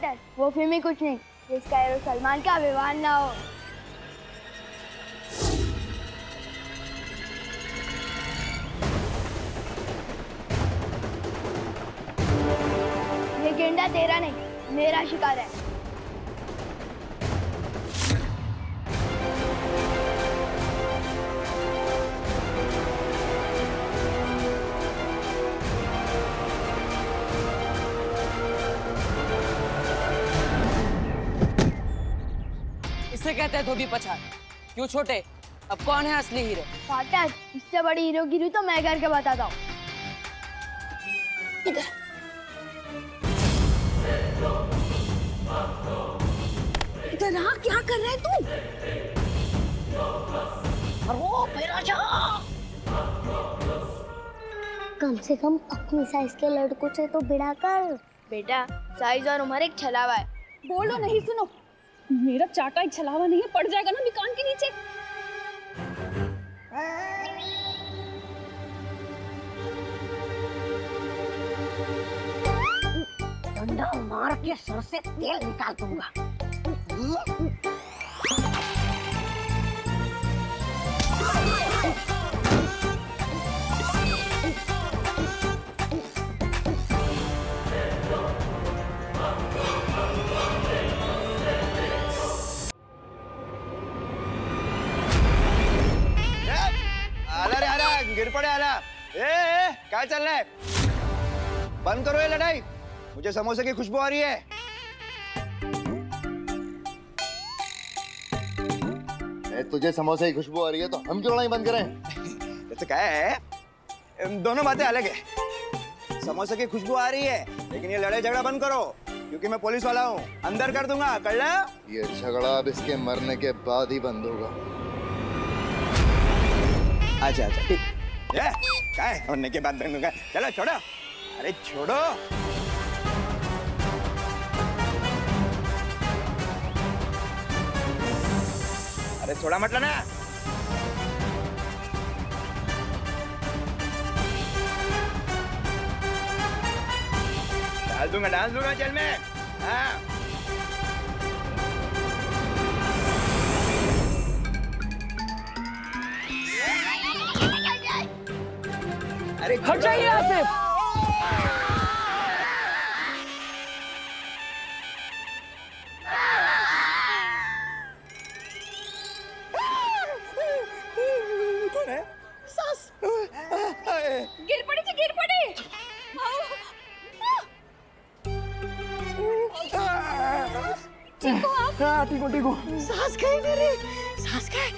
Fighter, वो film ही कुछ नहीं जिसका हीरो सलमान का विवाह ना हो। ये गेंडा तेरा नहीं, मेरा शिकार है। इसे कहते हैं धोबी पछाड़। क्यों छोटे, अब कौन है असली हीरो? फाइटर, इससे बड़ी हीरोगिरी तो मैं करके बताता हूँ। इधर आ, क्या कर रहा है तू? कम से कम अपनी साइज के लड़कों से तो भिड़ा कर। बेटा, साइज और उम्र एक छलावा है। बोलो नहीं, सुनो, मेरा चाटा एक छलावा नहीं है, पड़ जाएगा ना दुकान के नीचे। डंडा मार के सर से तेल निकाल दूंगा। आला रे आला, गिर पड़े आला। क्या चल रहा है? बंद करो ये लड़ाई, मुझे समोसे की खुशबू आ रही है। तुझे समोसे की खुशबू आ रही है तो हम क्यों लड़ाई बंद करें? जैसे क्या है, दोनों बातें अलग है। समोसे की खुशबू आ रही है, लेकिन ये लड़ाई झगड़ा बंद करो, क्योंकि मैं पुलिस वाला हूँ, अंदर कर दूंगा। कर ला? ये झगड़ा अब इसके मरने के बाद ही बंद होगा। अच्छा अच्छा ठीक। क्या है होने के बाद बंद होगा? चलो छोड़ो, अरे छोड़ो। अरे छोड़ा मत लेना। डाल दूंगा जेल में। हाँ। अरे हट जाइए यहाँ से। गिर पड़ी थी, गिर पड़ी। ठीक हो। सांस गई मेरी, सांस गई।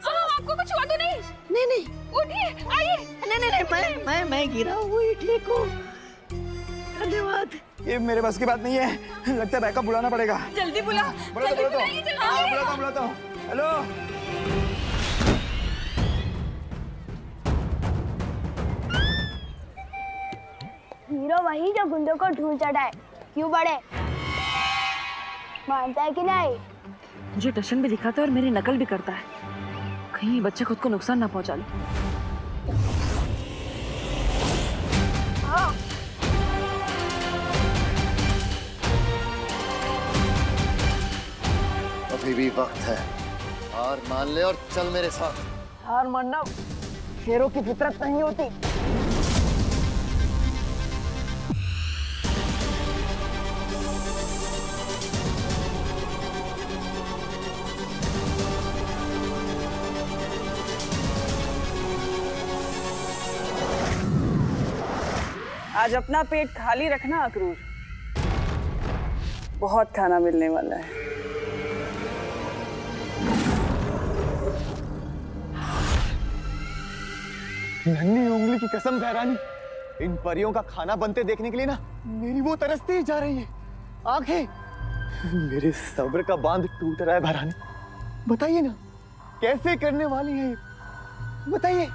आपको कुछ हुआ तो नहीं? नहीं, उठिए, आइए। नहीं, मैं गिरा हूँ, ठीक हूँ। धन्यवाद। ये मेरे बस की बात नहीं है, लगता है बैकअप बुलाना पड़ेगा। जल्दी बुला। बुलाता हूँ। हेलो। हीरो वही जो गुंडों को ढूंढ चढ़ाए। क्यों बड़े, मानता है कि नहीं? मुझे टशन भी दिखाता है और मेरी नकल भी करता है, कहीं बच्चे खुद को नुकसान ना पहुंचा ले। अभी भी वक्त है, हार मान ले और चल मेरे साथ। हार मानना शेरों की फितरत नहीं होती। आज अपना पेट खाली रखना अक्रूर, बहुत खाना मिलने वाला है। नन्ही उंगली की कसम खैरानी, इन परियों का खाना बनते देखने के लिए ना मेरी वो तरसती ही जा रही है। आंखें, मेरे सब्र का बांध टूट रहा है भरानी। बताइए ना, कैसे करने वाली है ये? बताइए।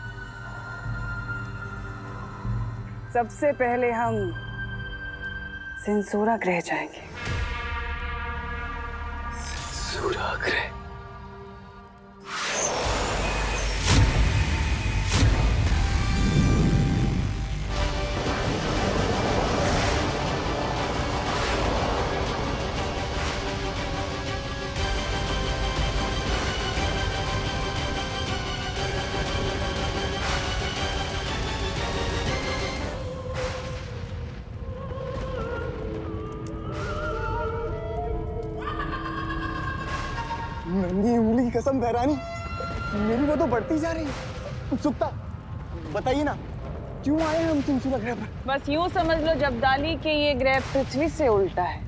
सबसे पहले हम सेंसोरा ग्रह जाएंगे। सेंसोरा ग्रह? कसम भैरानी, मेरी वो तो बढ़ती जा रही है। उत्सुकता, बताइए ना, क्यों आए हैं हम चुनचुना ग्रह पर? बस यूं समझ लो जब्दाली के ये ग्रह पृथ्वी से उल्टा है।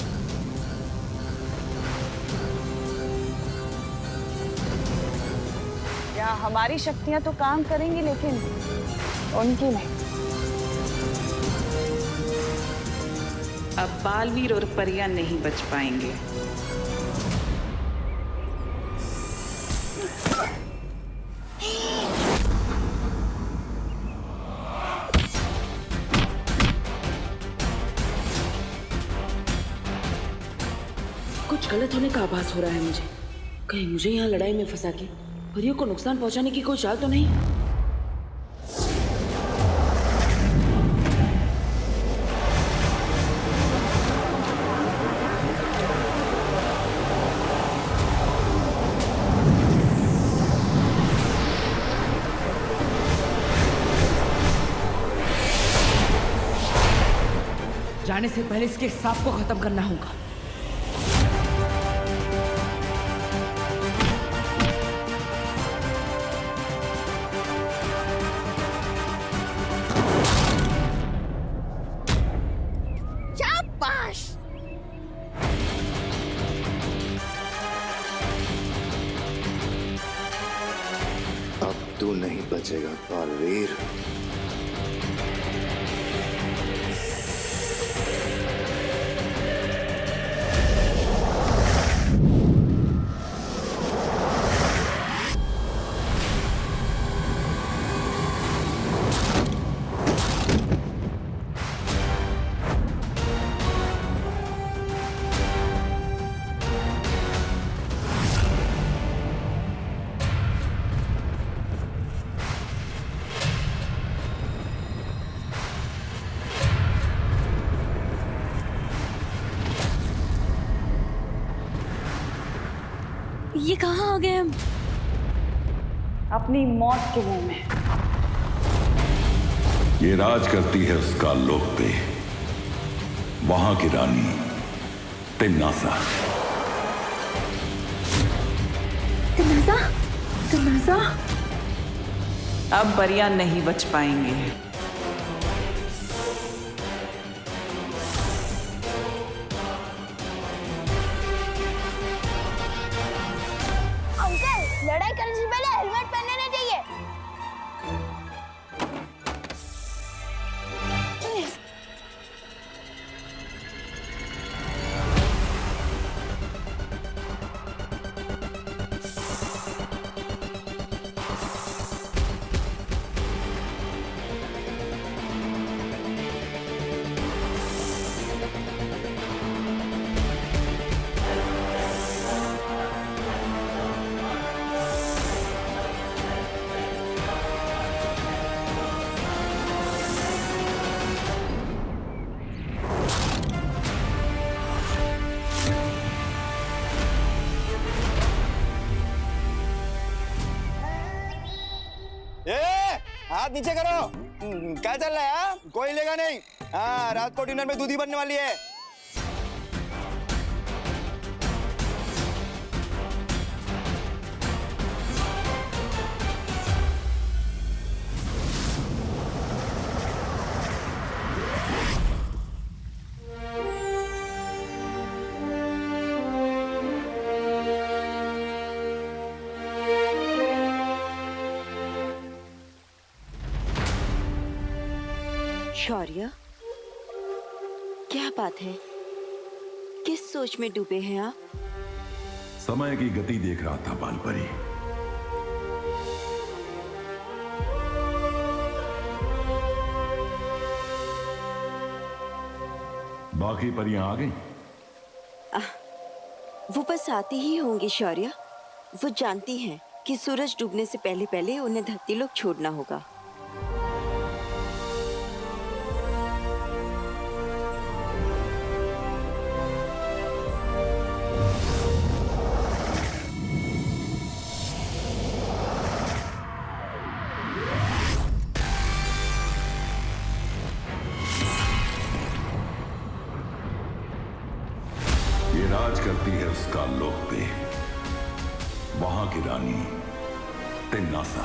यहाँ हमारी शक्तियां तो काम करेंगी लेकिन उनकी नहीं। अब बालवीर और परियां नहीं बच पाएंगे। कुछ गलत होने का आभास हो रहा है मुझे। कहीं मुझे यहाँ लड़ाई में फंसा के परियों को नुकसान पहुंचाने की कोई चाल तो नहीं? जाने से पहले इसके सांप को खत्म करना होगा। अब तू नहीं बचेगा बालवीर। ये कहाँ आ गए हम? अपनी मौत के मुंह में। ये राज करती है उसका लोक पे, वहां की रानी तिन्नासा। तिन्नासा? तिन्नासा? अब परियां नहीं बच पाएंगे। अंकल, लड़ाई करने से पहले हेलमेट पहनना चाहिए। हाथ नीचे करो। क्या चल रहा है? हाँ? कोई लेगा नहीं। हाँ, रात को डिनर में दूधी बनने वाली है। शौर्य, क्या बात है? किस सोच में डूबे हैं आप? समय की गति देख रहा था बालपरी। बाकी परियां आ गई? वो बस आती ही होंगी शौर्य। वो जानती हैं कि सूरज डूबने से पहले पहले उन्हें धरती लोक छोड़ना होगा। ये राज करती है उसका लोक पे, वहां की रानी तिन्नासा।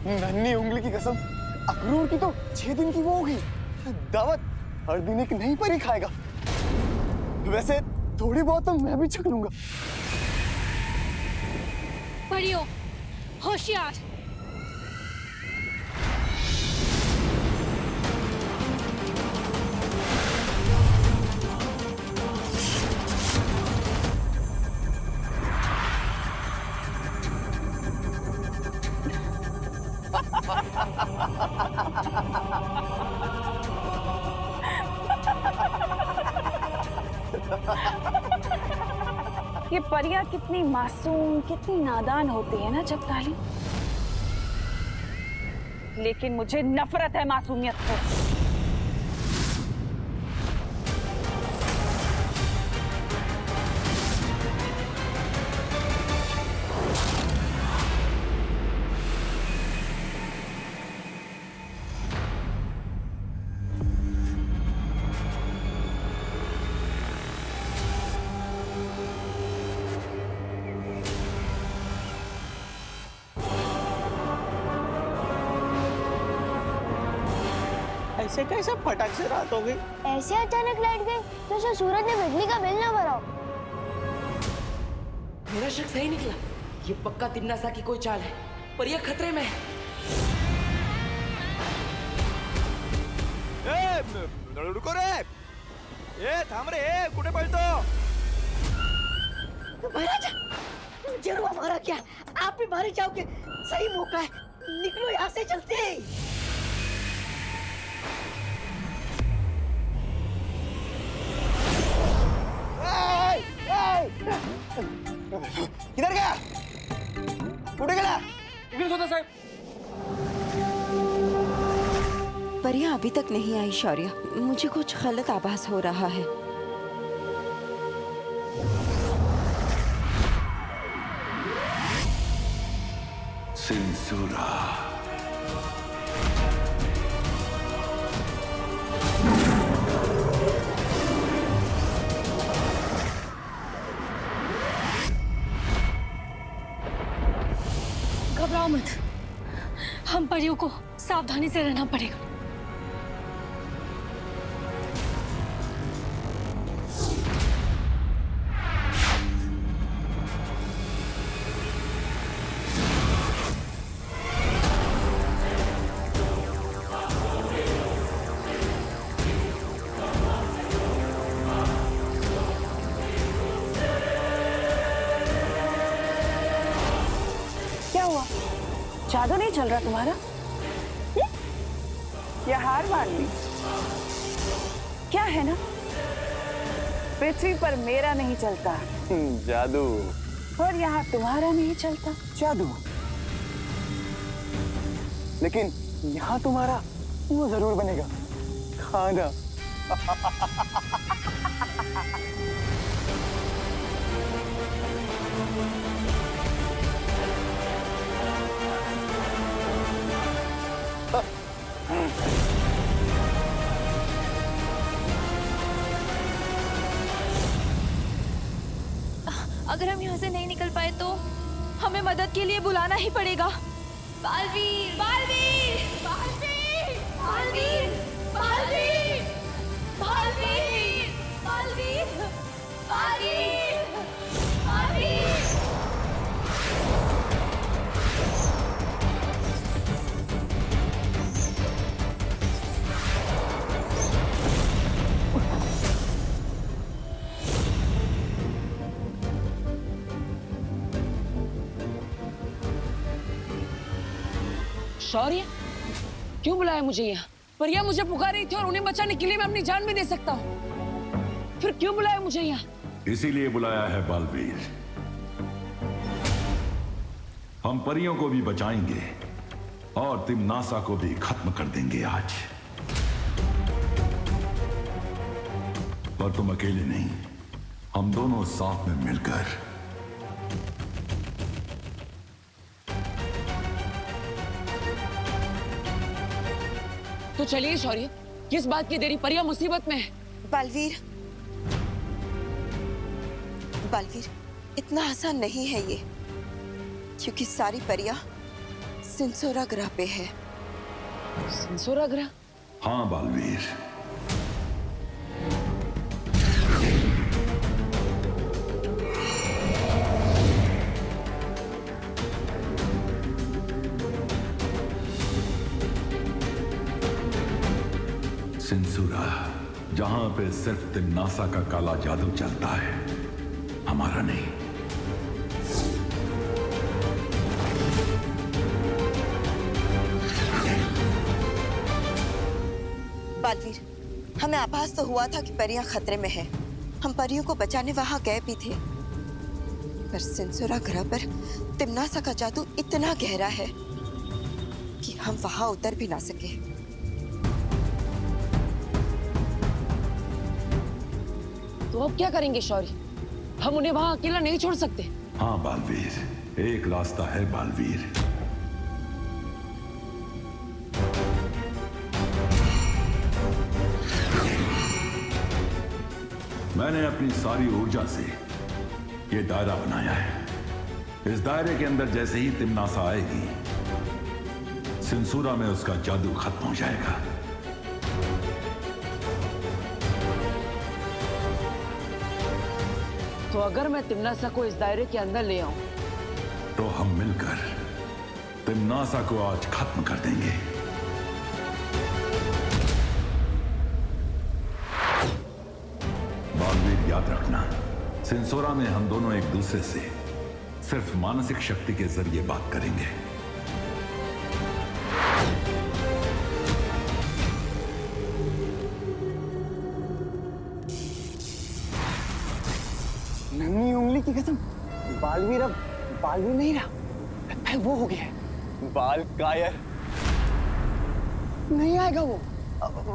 नन्ही उंगली की कसम, अक्रूर की तो 6 दिन की वो होगी दावत। हर दिन एक नई परी खाएगा। वैसे थोड़ी बहुत तो मैं भी छक लूंगा। परियों, होशियार। ये परियां कितनी मासूम, कितनी नादान होती है ना जगताली। लेकिन मुझे नफरत है मासूमियत से। ऐसे कैसे फटाक से रात हो गई? ऐसे अचानक लाइट गई जैसे सूरज ने बिजली का बिल ना भरा। मेरा शक सही निकला। ये पक्का तिन्नासा की कोई चाल है। परियां खतरे में है। रुको रे, थांब रे, कुठे पळतो? महाराज, जरूर हमारा क्या, आप भी मारे जाओगे। सही मौका है, निकलो यहाँ से चलते हैं। किधर गया? कुठे गेला? इकडेच होता साहेब। परियां अभी तक नहीं आई शौर्य। मुझे कुछ गलत आभास हो रहा है। सिंसूरा। घबराओ मत, हम परियों को सावधानी से रहना पड़ेगा। क्या हुआ? जादू नहीं चल रहा तुम्हारा? या हार मान ली? क्या है ना, पृथ्वी पर मेरा नहीं चलता जादू, और यहाँ तुम्हारा नहीं चलता जादू। लेकिन यहाँ तुम्हारा वो जरूर बनेगा, खाना। अगर हम यहाँ से नहीं निकल पाए तो हमें मदद के लिए बुलाना ही पड़ेगा। बालवीर, बालवीर, बालवीर, बालवीर, बालवीर, बालवीर, बालवीर, बालवीर, बालवीर। शौर्य, क्यों बुलाया मुझे यहाँ? परियां मुझे पुकार रही थी और उन्हें बचाने के लिए मैं अपनी जान भी दे सकता हूँ। फिर क्यों बुलाया मुझे यहाँ? इसीलिए बुलाया है बालवीर। हम परियों को भी बचाएंगे और तिम्नासा को भी खत्म कर देंगे आज। पर तुम अकेले नहीं, हम दोनों साथ में मिलकर। तो चलिए शौर्य, किस बात की देरी? परियां मुसीबत में है। बालवीर, बालवीर, इतना आसान नहीं है ये, क्योंकि सारी परियां सिंसोरा ग्रह पे है। सिंसोरा ग्रह? हाँ बालवीर, सिंसुरा, जहां पे सिर्फ तिम्नासा का काला जादू चलता है, हमारा नहीं। बालवीर, हमें आभास तो हुआ था कि परियां खतरे में हैं। हम परियों को बचाने वहां गए भी थे, पर सिंसुरा ग्रह पर तिम्नासा का जादू इतना गहरा है कि हम वहां उतर भी ना सके। तो अब क्या करेंगे शौर्य? हम उन्हें वहां अकेला नहीं छोड़ सकते। हाँ बालवीर, एक रास्ता है बालवीर। मैंने अपनी सारी ऊर्जा से ये दायरा बनाया है। इस दायरे के अंदर जैसे ही तिम्नासा आएगी, सिंसुरा में उसका जादू खत्म हो जाएगा। तो अगर मैं तिम्नासा को इस दायरे के अंदर ले आऊं, तो हम मिलकर तिम्नासा को आज खत्म कर देंगे। बालवीर, याद रखना, सिंसोरा में हम दोनों एक दूसरे से सिर्फ मानसिक शक्ति के जरिए बात करेंगे। नन्ही उंगली की कसम, बालवीर अब बालवीर नहीं रहा, लगता है वो हो गया है बाल कायर। नहीं आएगा वो।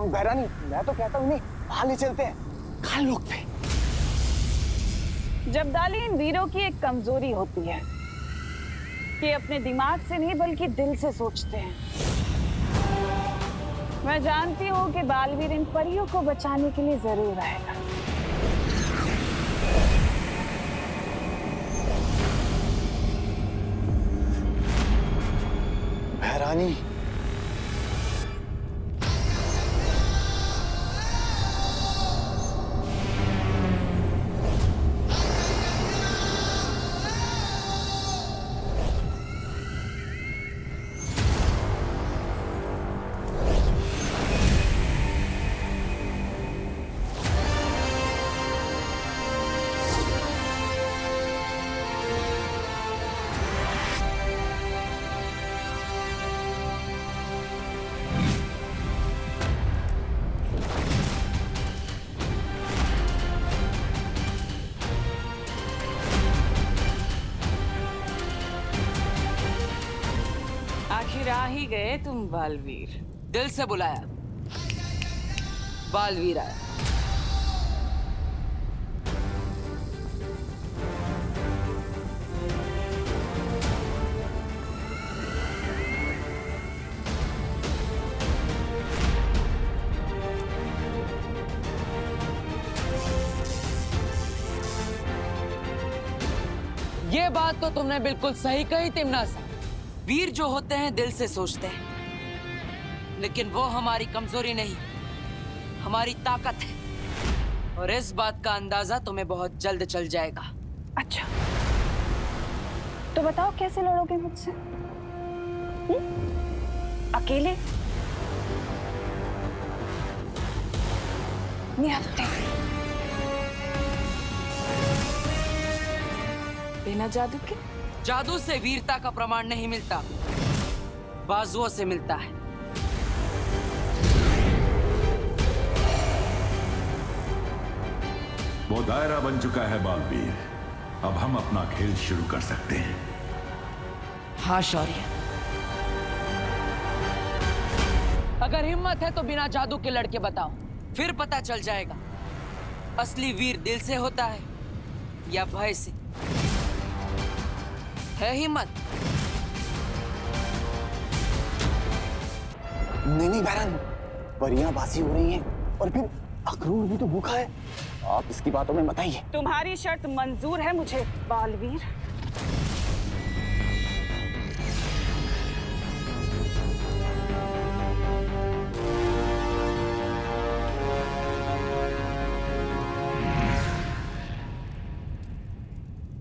भैरानी, मैं तो कहता हूँ नहीं, बाहर ले चलते हैं, खाल लोग पे। जब्दाली, इन वीरों की एक कमजोरी होती है कि अपने दिमाग से नहीं बल्कि दिल से सोचते हैं। मैं जानती हूँ कि बालवीर इन परियों को बचाने के लिए जरूर आएगा। भैरानी, आखिर आ ही गए तुम बालवीर। दिल से बुलाया, बालवीर आया। ये बात तो तुमने बिल्कुल सही कही तिम्नासा। वीर जो होते हैं दिल से सोचते हैं, लेकिन वो हमारी कमजोरी नहीं, हमारी ताकत है। और इस बात का अंदाजा तुम्हें बहुत जल्द चल जाएगा। अच्छा, तो बताओ कैसे लड़ोगे मुझसे? अकेले? निहत्थे? बिना जादू के? जादू से वीरता का प्रमाण नहीं मिलता, बाजुओं से मिलता है। वो दायरा बन चुका है बालवीर, अब हम अपना खेल शुरू कर सकते हैं। हाँ शौर्य, अगर हिम्मत है तो बिना जादू के लड़के बताओ, फिर पता चल जाएगा असली वीर दिल से होता है या भय से। है हिम्मत? नहीं नहीं बहरान, परियां बासी हो रही हैं और फिर अक्रूर भी तो भूखा है, आप इसकी बातों में मत आइए। तुम्हारी शर्त मंजूर है मुझे बालवीर।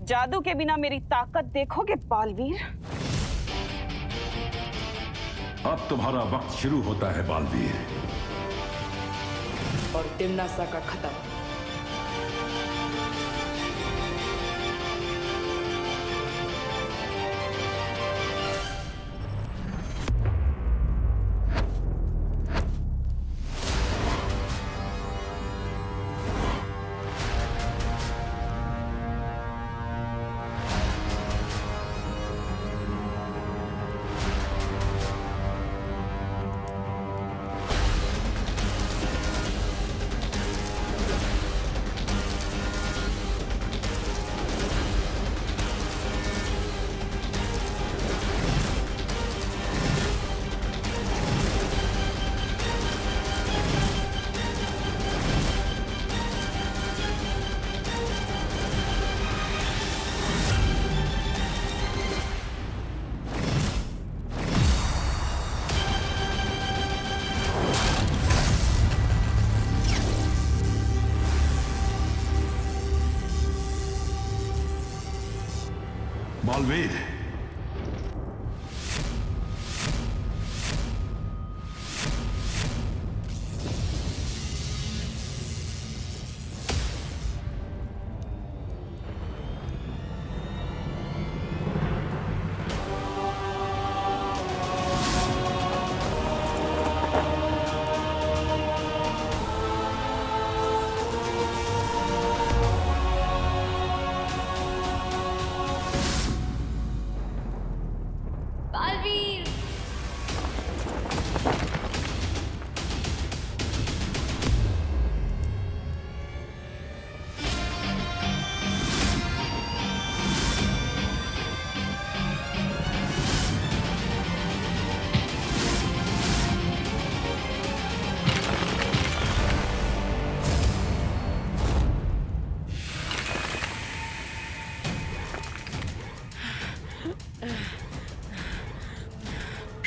जादू के बिना मेरी ताकत देखोगे बालवीर? अब तुम्हारा वक्त शुरू होता है बालवीर। और तिमनासा का खत्म। बालवीर,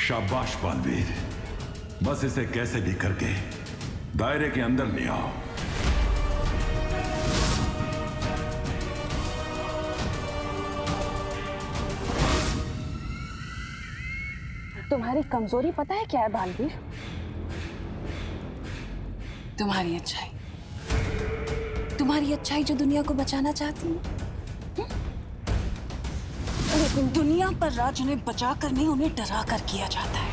शाबाश बालवीर, बस इसे कैसे भी करके दायरे के अंदर ले आओ। तुम्हारी कमजोरी पता है क्या है बालवीर? तुम्हारी अच्छाई, तुम्हारी अच्छाई जो दुनिया को बचाना चाहती है। लेकिन दुनिया पर राज उन्हें बचा कर नहीं, उन्हें डरा कर किया जाता है।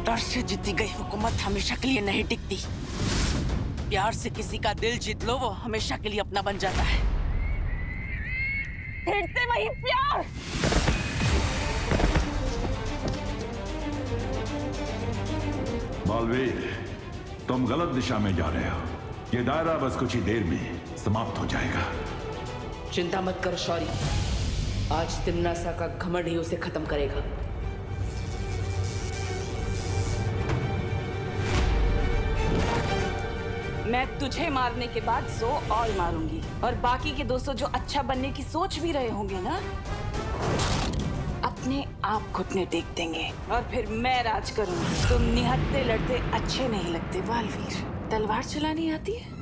डर से जीती गई हुकूमत हमेशा के लिए नहीं टिकती। प्यार से किसी का दिल जीत लो, वो हमेशा के लिए अपना बन जाता है। फिर से वही प्यार। बालवीर, तुम गलत दिशा में जा रहे हो। ये दायरा बस कुछ ही देर में समाप्त हो जाएगा। चिंता मत करो शौरी, आज तिमनासा का घमंड ही उसे खत्म करेगा। मैं तुझे मारने के बाद 100 और मारूंगी, और बाकी के 200 जो अच्छा बनने की सोच भी रहे होंगे ना, अपने आप घुटने टेक देंगे और फिर मैं राज करूंगी। तुम निहत्थे लड़ते अच्छे नहीं लगते बालवीर। तलवार चलानी आती है?